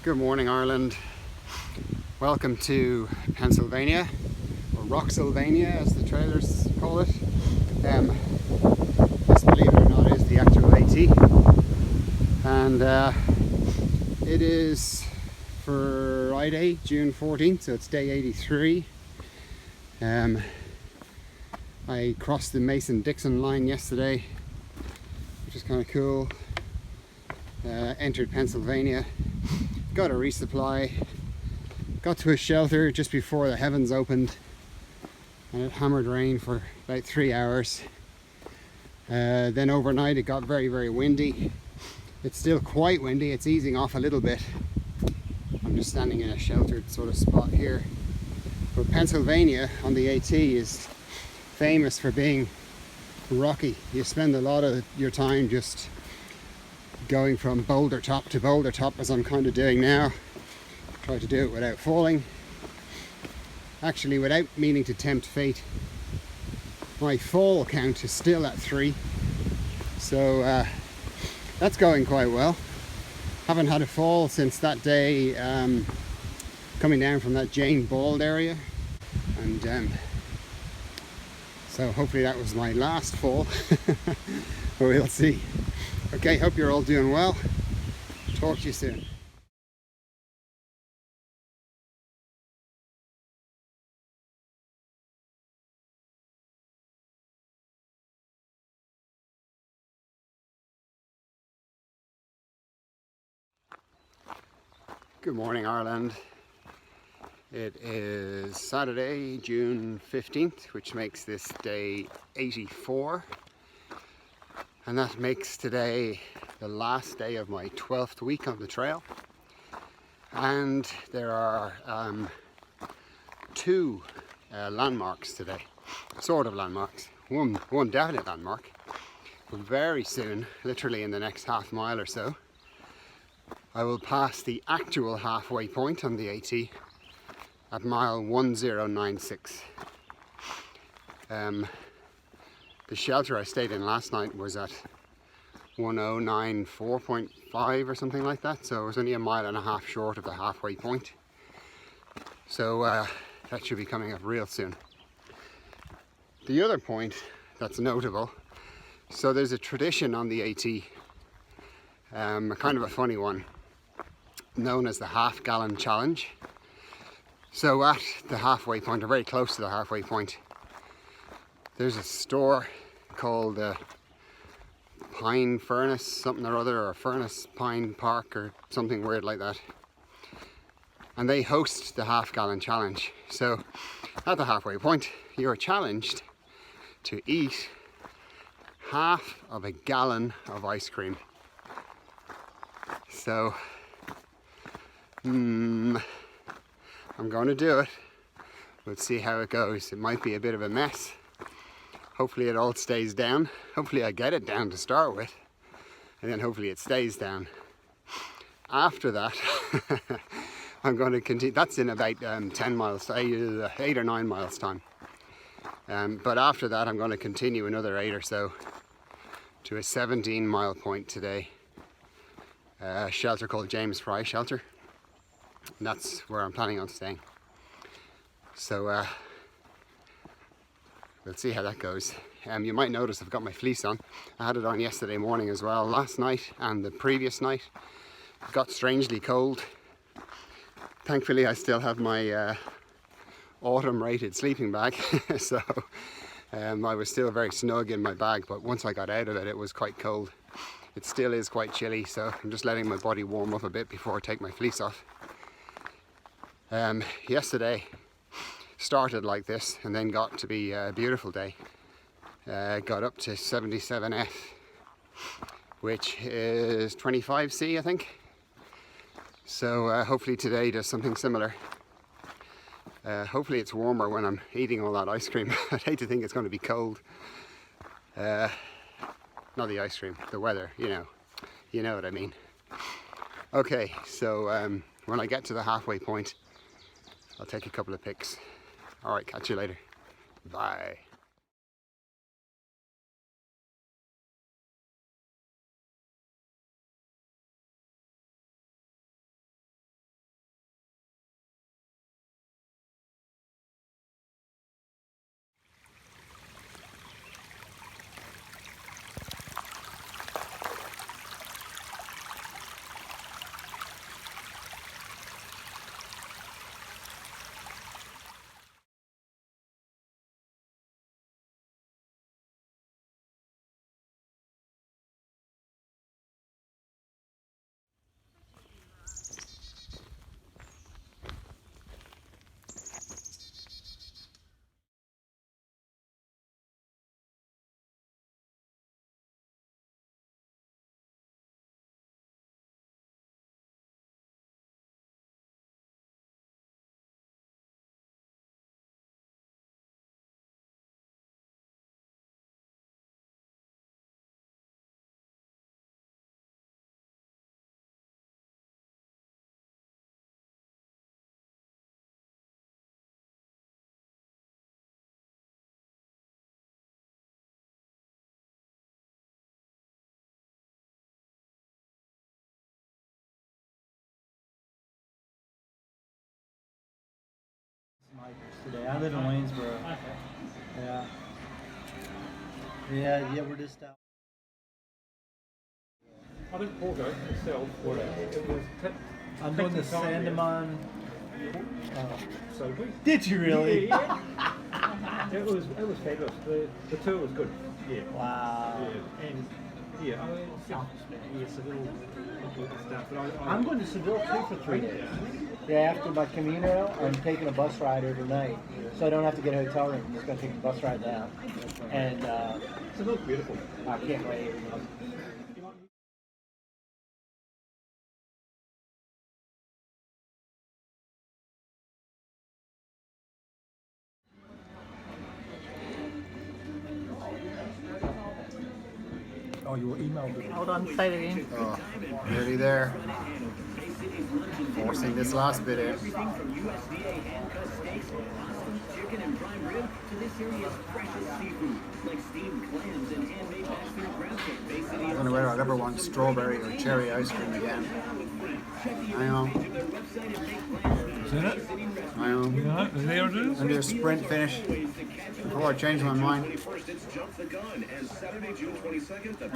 Good morning, Ireland. Welcome to Pennsylvania, or Rocksylvania as the trailers call it. This, believe it or not, is the actual AT, and it is Friday, June 14th, so it's day 83. I crossed the Mason-Dixon line yesterday, which is kind of cool. Entered Pennsylvania, got a resupply, got to a shelter just before the heavens opened, and it hammered rain for about 3 hours. Then overnight it got very, very windy. It's still quite windy, it's easing off a little bit. I'm just standing in a sheltered sort of spot here. But Pennsylvania on the AT is famous for being rocky. You spend a lot of your time just going from boulder top to boulder top, as I'm kind of doing now. Try to do it without falling. Actually, without meaning to tempt fate, my fall count is still at 3. So that's going quite well. Haven't had a fall since that day coming down from that Jane Bald area. And so hopefully that was my last fall. But we'll see. Okay, hope you're all doing well. Talk to you soon. Good morning, Ireland. It is Saturday, June 15th, which makes this day 84. And that makes today the last day of my 12th week on the trail. And there are 2 landmarks today, sort of landmarks. One definite landmark. Very soon, literally in the next half mile or so, I will pass the actual halfway point on the AT at mile 1096. The shelter I stayed in last night was at 1094.5 or something like that, so it was only a mile and a half short of the halfway point. So that should be coming up real soon. The other point that's notable, so there's a tradition on the AT, kind of a funny one, known as the half-gallon challenge. So at the halfway point, or very close to the halfway point, there's a store called Pine Furnace something or other, or Furnace Pine Park or something weird like that, and they host the half-gallon challenge. So at the halfway point, you're challenged to eat half of a gallon of ice cream. So I'm going to do it. We'll see how it goes. It might be a bit of a mess. Hopefully it all stays down. Hopefully I get it down to start with, and then hopefully it stays down. After that, I'm going to continue. That's in about 10 miles, 8 or 9 miles time. But after that, I'm going to continue another 8 or so to a 17-mile point today. A shelter called James Fry Shelter. And that's where I'm planning on staying. So we'll see how that goes. You might notice I've got my fleece on. I had it on yesterday morning as well. Last night and the previous night it got strangely cold. Thankfully I still have my autumn rated sleeping bag. So I was still very snug in my bag, but once I got out of it, it was quite cold. It still is quite chilly, so I'm just letting my body warm up a bit before I take my fleece off. Yesterday started like this and then got to be a beautiful day. Got up to 77F, which is 25C, I think. So hopefully today does something similar. Hopefully it's warmer when I'm eating all that ice cream. I'd hate to think it's going to be cold. Not the ice cream, the weather, you know what I mean. Okay, so when I get to the halfway point, I'll take a couple of pics. Alright, catch you later. Bye. today. I live in Waynesboro. Okay. Yeah. Yeah, we're just out. I think Porto itself, it was I'm doing the Sandaman. so good. Did you really? Yeah. It was fabulous. The tour was good. Yeah. Wow. Yeah. And yeah, I mean, Seville stuff. But I'm going to Seville too for 3 days. Yeah, after my Camino, I'm taking a bus ride overnight, so I don't have to get a hotel room. I'm just going to take the bus ride down. And Seville's beautiful. I can't wait. Oh, your email. Hold on, say it again. Oh, nearly there. Forcing this last bit in. Everything from USDA hand-cut steaks, pasta, chicken, and prime rib to this area's freshest seafood, like steamed clams and handmade mashed fruit crab cake. I don't know whether I'll ever want strawberry or cherry ice cream again. I know. Seen it? I know. Yeah, there it is. And do a sprint finish before I change my mind. It's Jump the Gun, and Saturday, June 22nd, the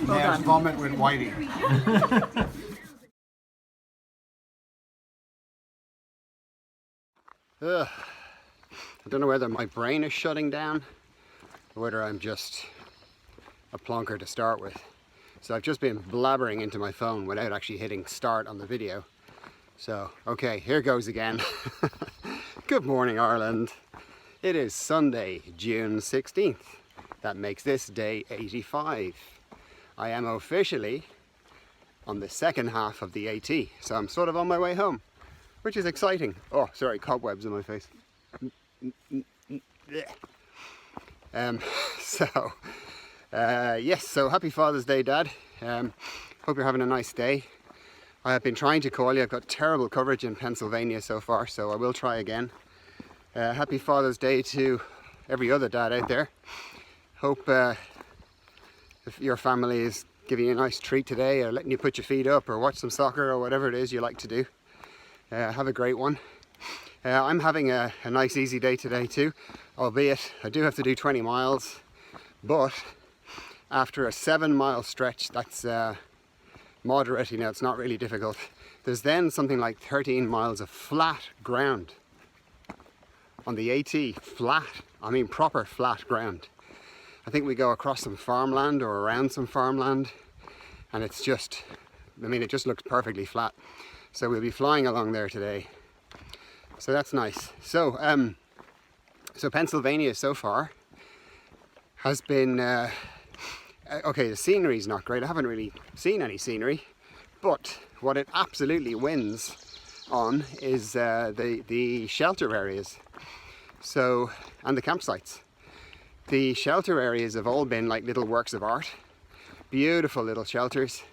Yeah, vomit with Whitey. Ugh. I don't know whether my brain is shutting down or whether I'm just a plonker to start with. So I've just been blabbering into my phone without actually hitting start on the video. So, okay, here goes again. Good morning, Ireland. It is Sunday, June 16th. That makes this day 85. I am officially on the second half of the AT, so I'm sort of on my way home, which is exciting. Oh, sorry, cobwebs in my face. Yes, so happy Father's Day, Dad. Hope you're having a nice day. I have been trying to call you. I've got terrible coverage in Pennsylvania so far, so I will try again. Happy Father's Day to every other dad out there. Hope if your family is giving you a nice treat today, or letting you put your feet up or watch some soccer or whatever it is you like to do. Have a great one. I'm having a nice easy day today too, albeit I do have to do 20 miles, but after a 7-mile stretch that's moderate, you know, it's not really difficult. There's then something like 13 miles of flat ground on the AT. Flat, I mean proper flat ground. I think we go across some farmland or around some farmland, and it's just, I mean, it just looks perfectly flat. So we'll be flying along there today. So that's nice. So, so Pennsylvania so far has been, okay, the scenery is not great. I haven't really seen any scenery, but what it absolutely wins on is the shelter areas. So, and the campsites. The shelter areas have all been like little works of art. Beautiful little shelters,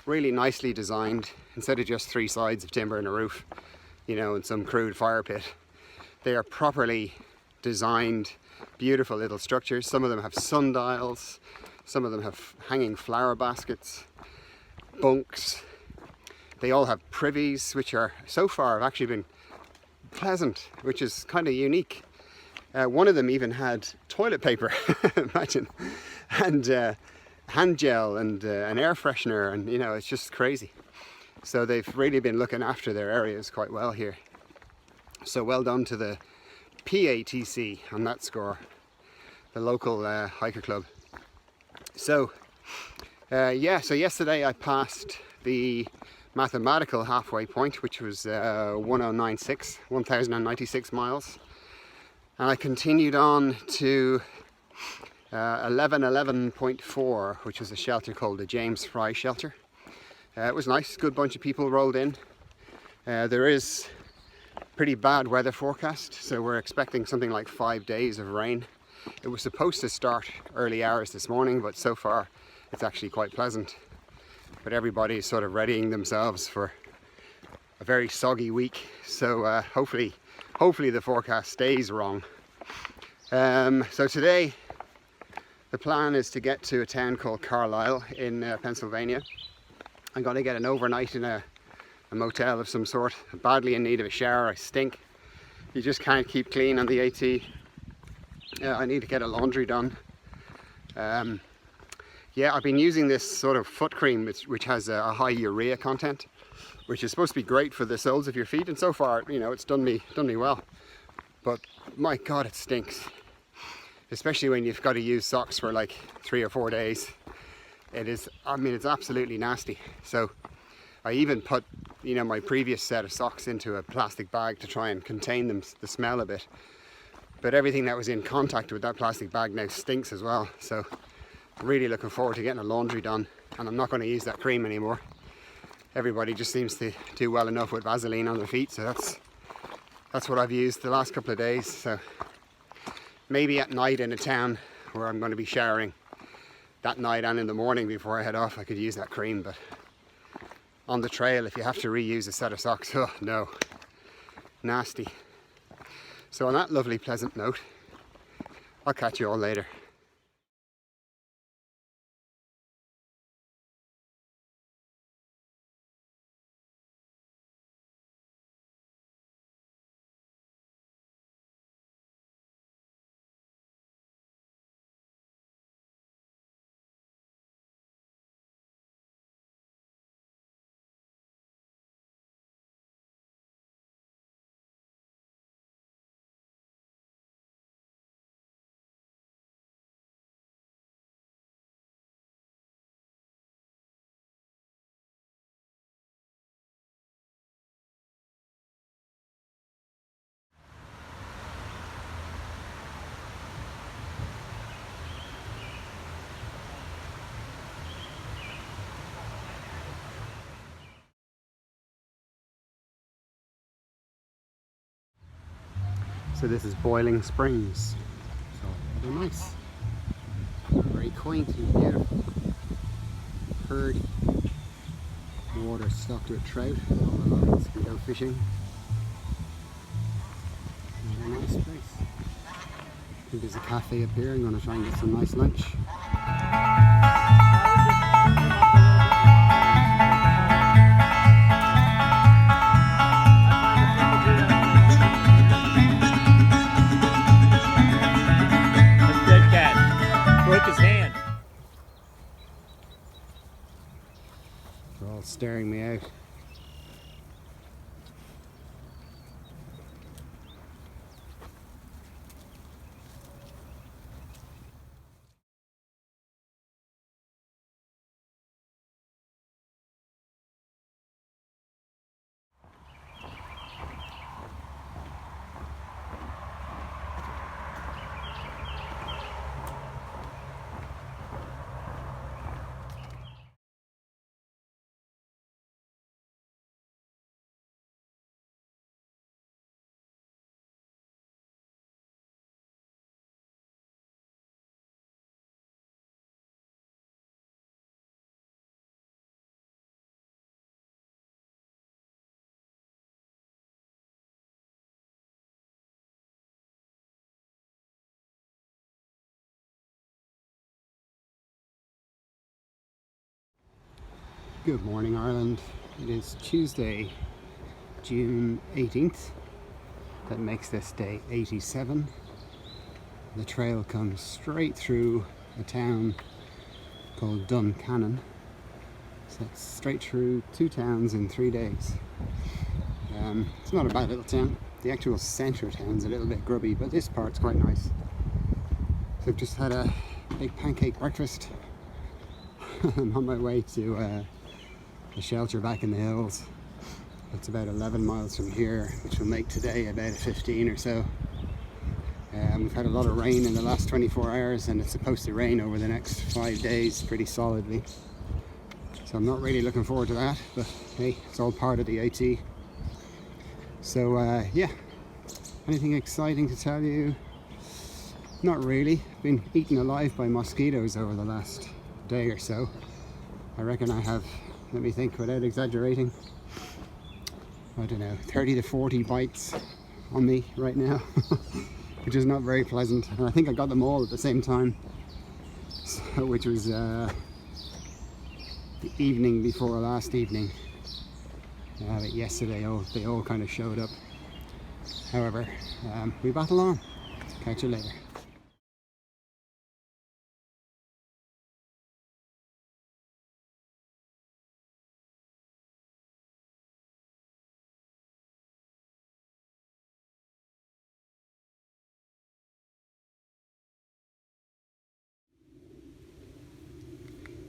really nicely designed, instead of just 3 sides of timber and a roof, you know, and some crude fire pit. They are properly designed, beautiful little structures. Some of them have sundials, some of them have hanging flower baskets, bunks. They all have privies, which are, so far, have actually been pleasant, which is kind of unique. One of them even had toilet paper, imagine, and hand gel and an air freshener, and you know, it's just crazy. So they've really been looking after their areas quite well here. So well done to the PATC on that score, the local hiker club. So yeah, so yesterday I passed the mathematical halfway point, which was 1096 miles. And I continued on to 1111.4, which was a shelter called the James Fry Shelter. It was nice, good bunch of people rolled in. There is pretty bad weather forecast, so we're expecting something like 5 days of rain. It was supposed to start early hours this morning, but so far it's actually quite pleasant. But everybody's sort of readying themselves for a very soggy week, so hopefully the forecast stays wrong. So today the plan is to get to a town called Carlisle in Pennsylvania. I'm going to get an overnight in a a motel of some sort. I'm badly in need of a shower. I stink. You just can't keep clean on the AT. I need to get a laundry done. Yeah, I've been using this sort of foot cream which has a high urea content, which is supposed to be great for the soles of your feet, and so far, you know, it's done me well. But my God, it stinks. Especially when you've got to use socks for like 3 or 4 days. It is, I mean, it's absolutely nasty. So I even put, you know, my previous set of socks into a plastic bag to try and contain them, the smell a bit. But everything that was in contact with that plastic bag now stinks as well. So I'm really looking forward to getting a laundry done, and I'm not going to use that cream anymore. Everybody just seems to do well enough with Vaseline on their feet, so that's what I've used the last couple of days. So maybe at night in a town where I'm going to be showering, that night and in the morning before I head off, I could use that cream. But on the trail, if you have to reuse a set of socks, oh no, nasty. So on that lovely pleasant note, I'll catch you all later. So this is Boiling Springs. So very nice. Very quaint and beautiful. Purdy. The water's stocked with trout. All the locals can go fishing. Very nice place. I think there's a cafe up here. I'm going to try and get some nice lunch. They're all staring me out. Good morning, Ireland. It is Tuesday, June 18th. That makes this day 87. The trail comes straight through a town called Duncannon. So it's straight through 2 towns in 3 days. It's not a bad little town. The actual centre of town's a little bit grubby, but this part's quite nice. So I've just had a big pancake breakfast. I'm on my way to a shelter back in the hills. It's about 11 miles from here, which will make today about a 15 or so. We've had a lot of rain in the last 24 hours, and it's supposed to rain over the next 5 days pretty solidly. So I'm not really looking forward to that, but hey, it's all part of the AT. So yeah, anything exciting to tell you? Not really. Been eaten alive by mosquitoes over the last day or so. I reckon I have, let me think without exaggerating, I don't know, 30 to 40 bites on me right now, which is not very pleasant. And I think I got them all at the same time, so, which was the evening before last evening. But yesterday they all kind of showed up. However, we battle on. Catch you later.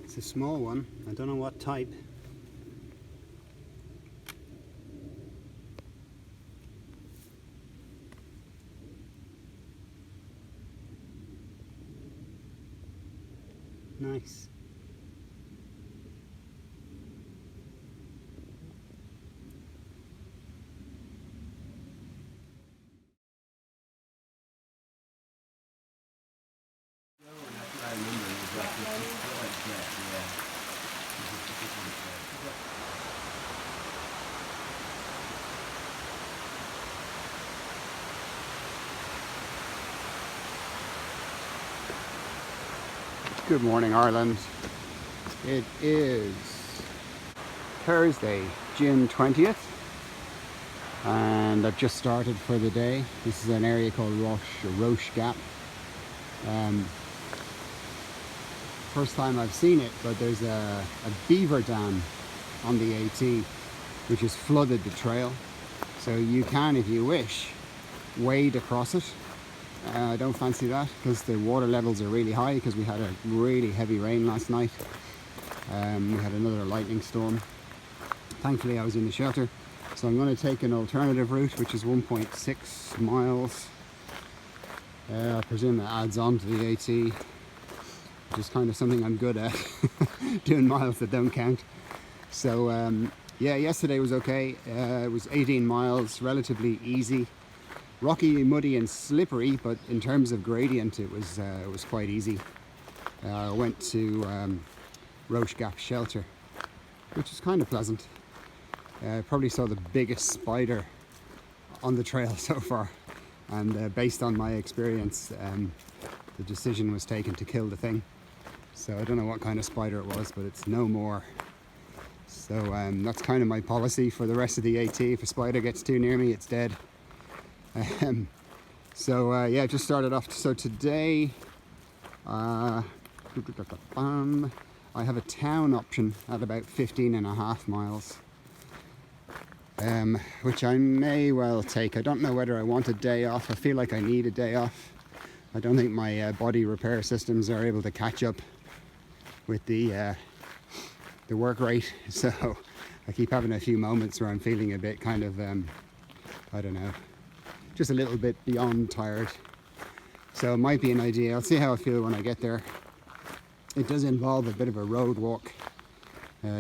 It's a small one. I don't know what type. Nice. Good morning, Ireland. It is Thursday, June 20th, and I've just started for the day. This is an area called Roche Gap. First time I've seen it, but there's a beaver dam on the AT which has flooded the trail, so you can, if you wish, wade across it. I don't fancy that because the water levels are really high because we had a really heavy rain last night. We had another lightning storm. Thankfully I was in the shelter, so I'm going to take an alternative route which is 1.6 miles. I presume that adds on to the AT, which is kind of something I'm good at, doing miles that don't count. So yeah, yesterday was okay. It was 18 miles, relatively easy. Rocky, muddy and slippery, but in terms of gradient it was quite easy. I went to Roche Gap Shelter, which is kind of pleasant. Probably saw the biggest spider on the trail so far, and based on my experience, the decision was taken to kill the thing. So I don't know what kind of spider it was, but it's no more. So that's kind of my policy for the rest of the AT. If a spider gets too near me, it's dead. Yeah, just started off. So today I have a town option at about 15.5 miles, which I may well take. I don't know whether I want a day off. I feel like I need a day off. I don't think my body repair systems are able to catch up with the work rate, so I keep having a few moments where I'm feeling a bit kind of I don't know, just a little bit beyond tired. So it might be an idea. I'll see how I feel when I get there. It does involve a bit of a road walk,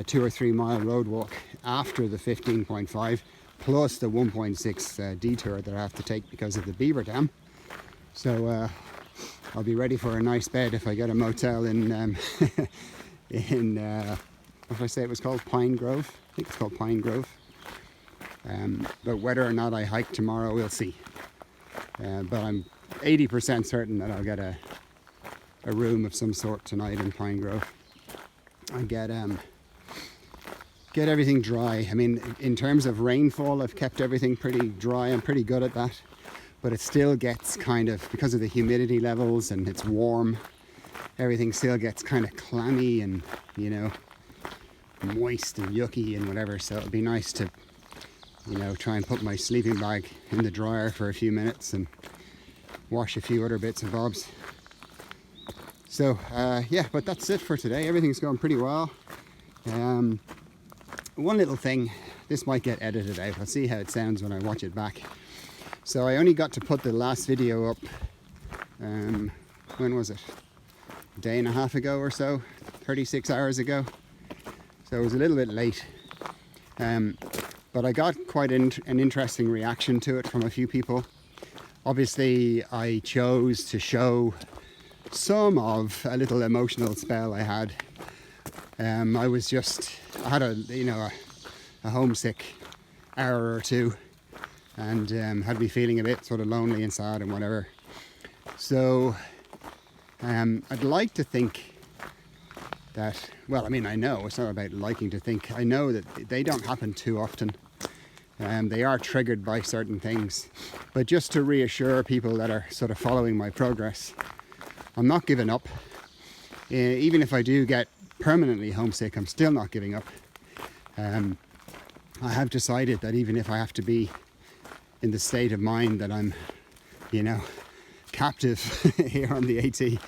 2 or 3 mile road walk after the 15.5 plus the 1.6 detour that I have to take because of the beaver dam. So I'll be ready for a nice bed if I get a motel in what did I say it was called? Pine Grove? I think it's called Pine Grove. But whether or not I hike tomorrow, we'll see. But I'm 80% certain that I'll get a room of some sort tonight in Pine Grove. I get everything dry. I mean, in terms of rainfall, I've kept everything pretty dry. I'm pretty good at that. But it still gets kind of, because of the humidity levels and it's warm, everything still gets kind of clammy and, you know, moist and yucky and whatever. So it'd be nice to, you know, try and put my sleeping bag in the dryer for a few minutes and wash a few other bits and bobs. So yeah, but that's it for today. Everything's going pretty well. One little thing, this might get edited out. I'll see how it sounds when I watch it back. So I only got to put the last video up, when was it? A day and a half ago or so, 36 hours ago. So it was a little bit late. But I got quite an interesting reaction to it from a few people. Obviously, I chose to show some of a little emotional spell I had. I had a homesick hour or two, and had me feeling a bit sort of lonely and sad and whatever. So I'd like to think that, well, I mean, I know it's not about liking to think. I know that they don't happen too often. They are triggered by certain things. But just to reassure people that are sort of following my progress, I'm not giving up. Even if I do get permanently homesick, I'm still not giving up. I have decided that even if I have to be in the state of mind that I'm, you know, captive here on the AT,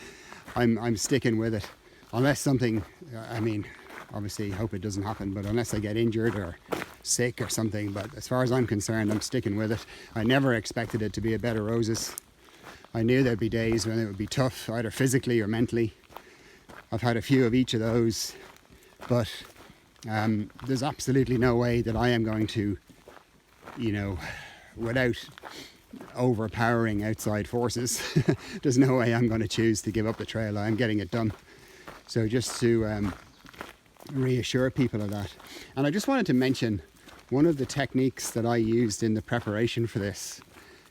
I'm sticking with it. Unless something, I mean, obviously hope it doesn't happen, but unless I get injured or sick or something. But as far as I'm concerned, I'm sticking with it. I never expected it to be a bed of roses. I knew there'd be days when it would be tough, either physically or mentally. I've had a few of each of those, but there's absolutely no way that I am going to, you know, without overpowering outside forces, there's no way I'm going to choose to give up the trail. I'm getting it done. So just to reassure people of that. And I just wanted to mention one of the techniques that I used in the preparation for this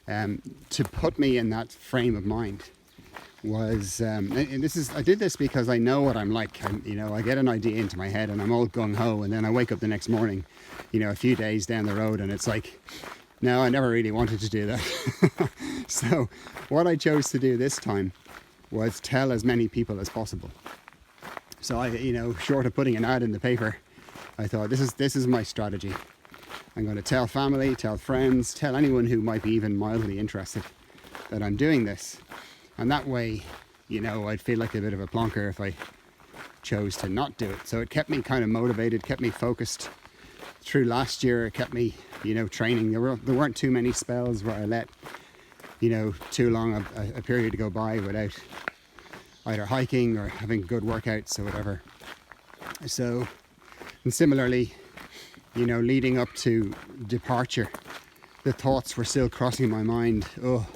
to put me in that frame of mind was, and I did this because I know what I'm like. I get an idea into my head and I'm all gung-ho, and then I wake up the next morning, you know, a few days down the road, and it's like, no, I never really wanted to do that. So what I chose to do this time was tell as many people as possible. So I, you know, short of putting an ad in the paper, I thought this is my strategy. I'm going to tell family, tell friends, tell anyone who might be even mildly interested that I'm doing this. And that way, you know, I'd feel like a bit of a plonker if I chose to not do it. So it kept me kind of motivated, kept me focused through last year. It kept me, you know, training. There weren't too many spells where I let, you know, too long a period to go by without either hiking or having good workouts or whatever. So, and similarly, you know, leading up to departure, the thoughts were still crossing my mind. Oh,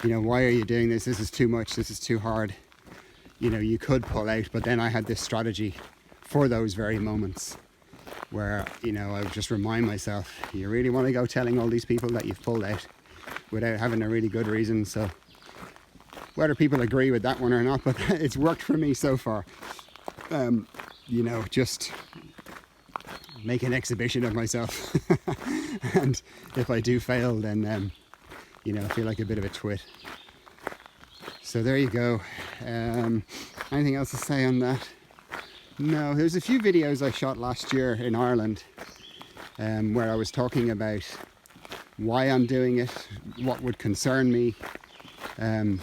you know, why are you doing this? This is too much. This is too hard. You know, you could pull out. But then I had this strategy for those very moments where, you know, I would just remind myself, you really want to go telling all these people that you've pulled out without having a really good reason. So whether people agree with that one or not, but it's worked for me so far. You know, just make an exhibition of myself. And if I do fail, then you know, I feel like a bit of a twit. So there you go. Anything else to say on that? No, there's a few videos I shot last year in Ireland where I was talking about why I'm doing it, what would concern me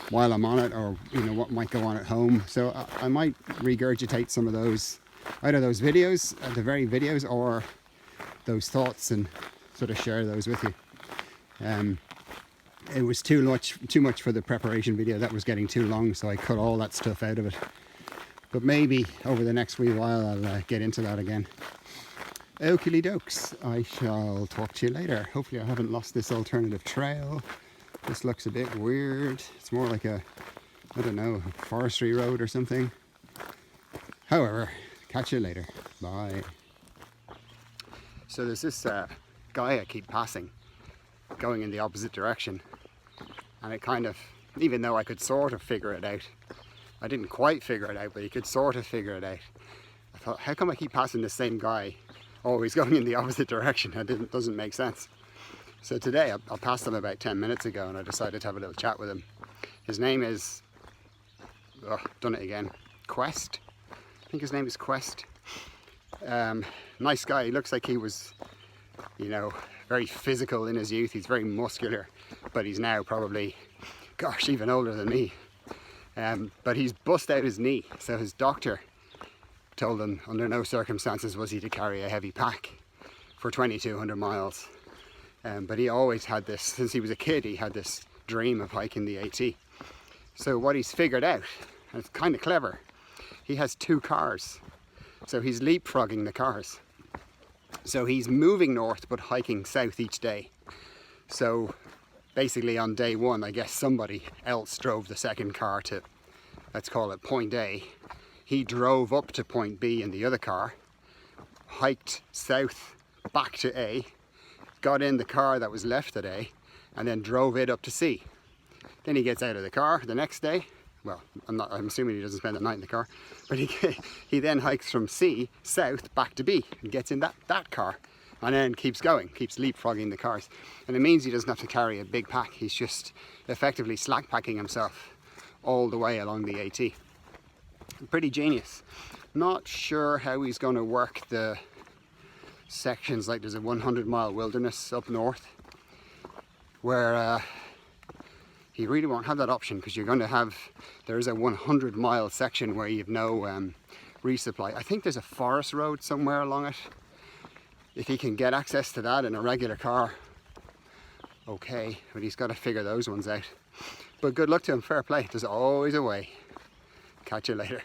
while I'm on it, or, you know, what might go on at home. So I might regurgitate some of those, either those videos, the very videos, or those thoughts, and sort of share those with you. It was too much for the preparation video. That was getting too long, so I cut all that stuff out of it. But maybe over the next wee while I'll get into that again. Okie dokes, I shall talk to you later. Hopefully I haven't lost this alternative trail. This looks a bit weird. It's more like a, I don't know, a forestry road or something. However, catch you later. Bye. So there's this guy I keep passing, going in the opposite direction. And it kind of, even though I could sort of figure it out, I didn't quite figure it out, but you could sort of figure it out. I thought, how come I keep passing the same guy, always going in the opposite direction? It doesn't make sense. So today, I passed him about 10 minutes ago, and I decided to have a little chat with him. His name is, done it again, Quest. I think his name is Quest. Nice guy. He looks like he was, you know, very physical in his youth. He's very muscular, but he's now probably, gosh, even older than me. But he's bust out his knee, so his doctor told him under no circumstances was he to carry a heavy pack for 2,200 miles. But he always had this, since he was a kid, he had this dream of hiking the AT. So what he's figured out, and it's kind of clever, he has 2 cars. So he's leapfrogging the cars. So he's moving north but hiking south each day. So basically on day 1, I guess somebody else drove the second car to, let's call it point A. He drove up to point B in the other car, hiked south back to A, got in the car that was left at A, and then drove it up to C. Then he gets out of the car the next day. Well, I'm assuming he doesn't spend the night in the car, but he then hikes from C south back to B and gets in that car and then keeps going, keeps leapfrogging the cars. And it means he doesn't have to carry a big pack. He's just effectively slack packing himself all the way along the AT. Pretty genius. Not sure how he's going to work the sections, like there's a 100-mile wilderness up north where you really won't have that option, because you're going to have, there's a 100-mile section where you've no resupply. I think there's a forest road somewhere along it. If he can get access to that in a regular car, okay, but he's got to figure those ones out. But good luck to him, fair play. There's always a way. Catch you later.